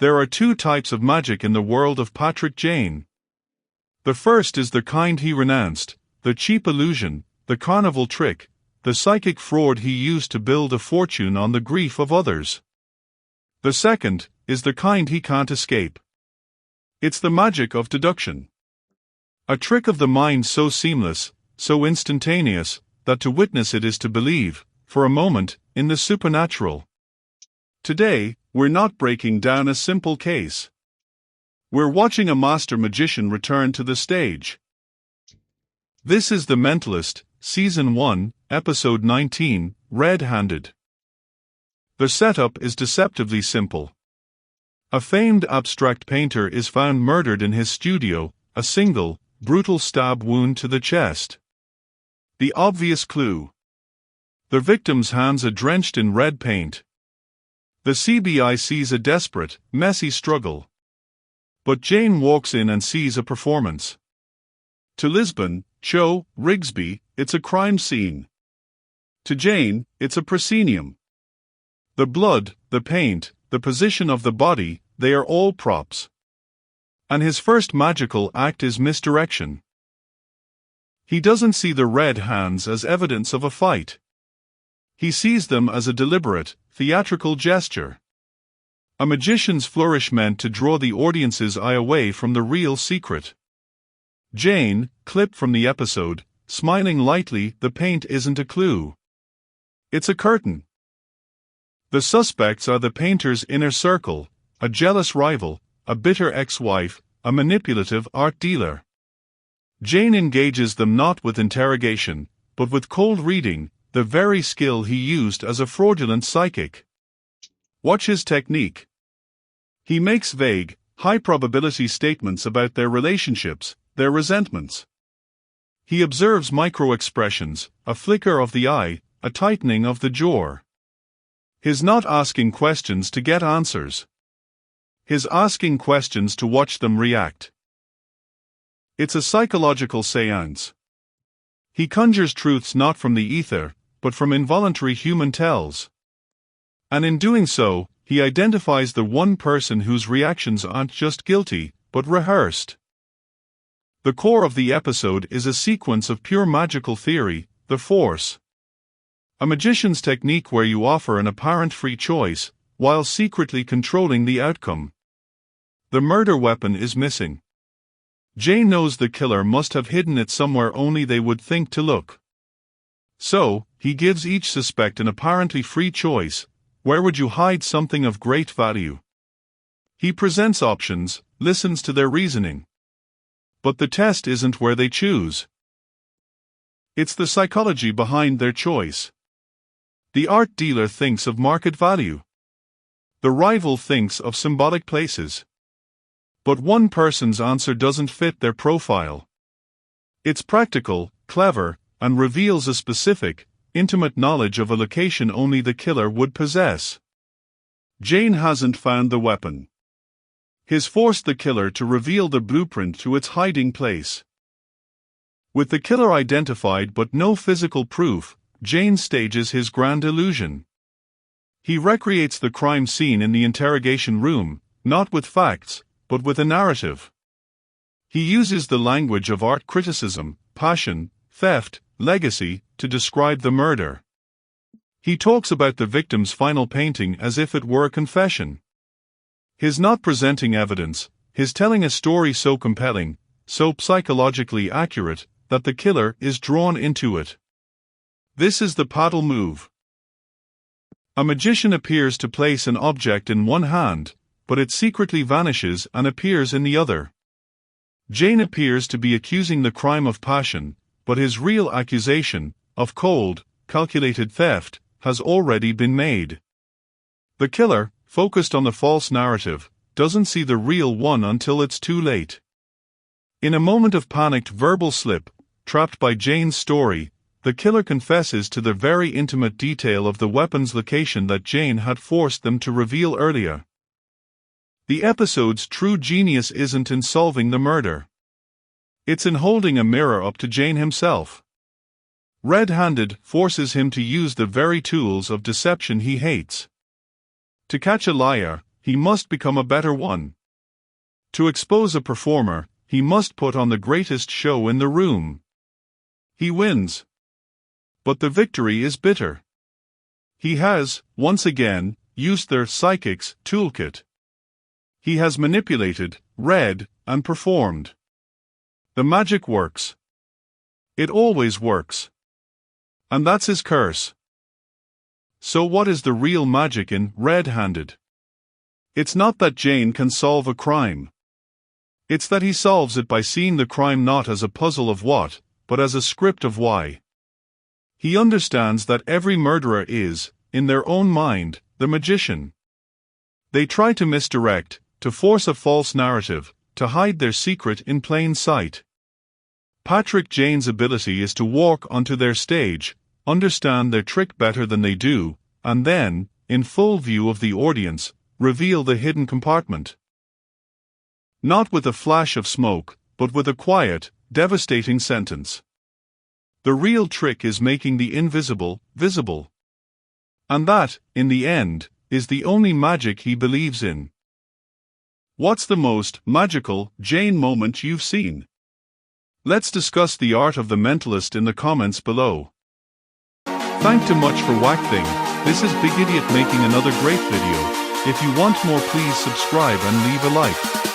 There are two types of magic in the world of Patrick Jane. The first is the kind he renounced, the cheap illusion, the carnival trick, the psychic fraud he used to build a fortune on the grief of others. The second is the kind he can't escape. It's the magic of deduction. A trick of the mind so seamless, so instantaneous, that to witness it is to believe, for a moment, in the supernatural. Today, we're not breaking down a simple case. We're watching a master magician return to the stage. This is The Mentalist, Season 1, Episode 19, Red-Handed. The setup is deceptively simple. A famed abstract painter is found murdered in his studio, a single, brutal stab wound to the chest. The obvious clue. The victim's hands are drenched in red paint. The CBI sees a desperate, messy struggle. But Jane walks in and sees a performance. To Lisbon, Cho, Rigsby, it's a crime scene. To Jane, it's a proscenium. The blood, the paint, the position of the body, they are all props. And his first magical act is misdirection. He doesn't see the red hands as evidence of a fight. He sees them as a deliberate, theatrical gesture. A magician's flourish meant to draw the audience's eye away from the real secret. Jane, clip from the episode, smiling lightly, the paint isn't a clue. It's a curtain. The suspects are the painter's inner circle, a jealous rival, a bitter ex-wife, a manipulative art dealer. Jane engages them not with interrogation, but with cold reading, the very skill he used as a fraudulent psychic. Watch his technique. He makes vague, high-probability statements about their relationships, their resentments. He observes micro-expressions, a flicker of the eye, a tightening of the jaw. He's not asking questions to get answers. He's asking questions to watch them react. It's a psychological séance. He conjures truths not from the ether, but from involuntary human tells. And in doing so, he identifies the one person whose reactions aren't just guilty, but rehearsed. The core of the episode is a sequence of pure magical theory, the Force. A magician's technique where you offer an apparent free choice, while secretly controlling the outcome. The murder weapon is missing. Jane knows the killer must have hidden it somewhere only they would think to look. So, he gives each suspect an apparently free choice. Where would you hide something of great value? He presents options, listens to their reasoning. But the test isn't where they choose. It's the psychology behind their choice. The art dealer thinks of market value. The rival thinks of symbolic places. But one person's answer doesn't fit their profile. It's practical, clever, and reveals a specific, intimate knowledge of a location only the killer would possess. Jane hasn't found the weapon. He's forced the killer to reveal the blueprint to its hiding place. With the killer identified but no physical proof, Jane stages his grand illusion. He recreates the crime scene in the interrogation room, not with facts, but with a narrative. He uses the language of art criticism, passion, theft, legacy, to describe the murder. He talks about the victim's final painting as if it were a confession. He's not presenting evidence, he's telling a story so compelling, so psychologically accurate, that the killer is drawn into it. This is the paddle move. A magician appears to place an object in one hand, but it secretly vanishes and appears in the other. Jane appears to be accusing the crime of passion, but his real accusation, of cold, calculated theft, has already been made. The killer, focused on the false narrative, doesn't see the real one until it's too late. In a moment of panicked verbal slip, trapped by Jane's story, the killer confesses to the very intimate detail of the weapon's location that Jane had forced them to reveal earlier. The episode's true genius isn't in solving the murder. It's in holding a mirror up to Jane himself. Red-handed forces him to use the very tools of deception he hates. To catch a liar, he must become a better one. To expose a performer, he must put on the greatest show in the room. He wins. But the victory is bitter. He has, once again, used their psychic's toolkit. He has manipulated, read, and performed. The magic works. It always works. And that's his curse. So what is the real magic in Red-Handed? It's not that Jane can solve a crime. It's that he solves it by seeing the crime not as a puzzle of what, but as a script of why. He understands that every murderer is, in their own mind, the magician. They try to misdirect, to force a false narrative, to hide their secret in plain sight. Patrick Jane's ability is to walk onto their stage, understand their trick better than they do, and then, in full view of the audience, reveal the hidden compartment. Not with a flash of smoke, but with a quiet, devastating sentence. The real trick is making the invisible visible. And that, in the end, is the only magic he believes in. What's the most magical Jane moment you've seen? Let's discuss the art of the mentalist in the comments below. Thank you much for watching. This is Big Idiot making another great video. If you want more, please subscribe and leave a like.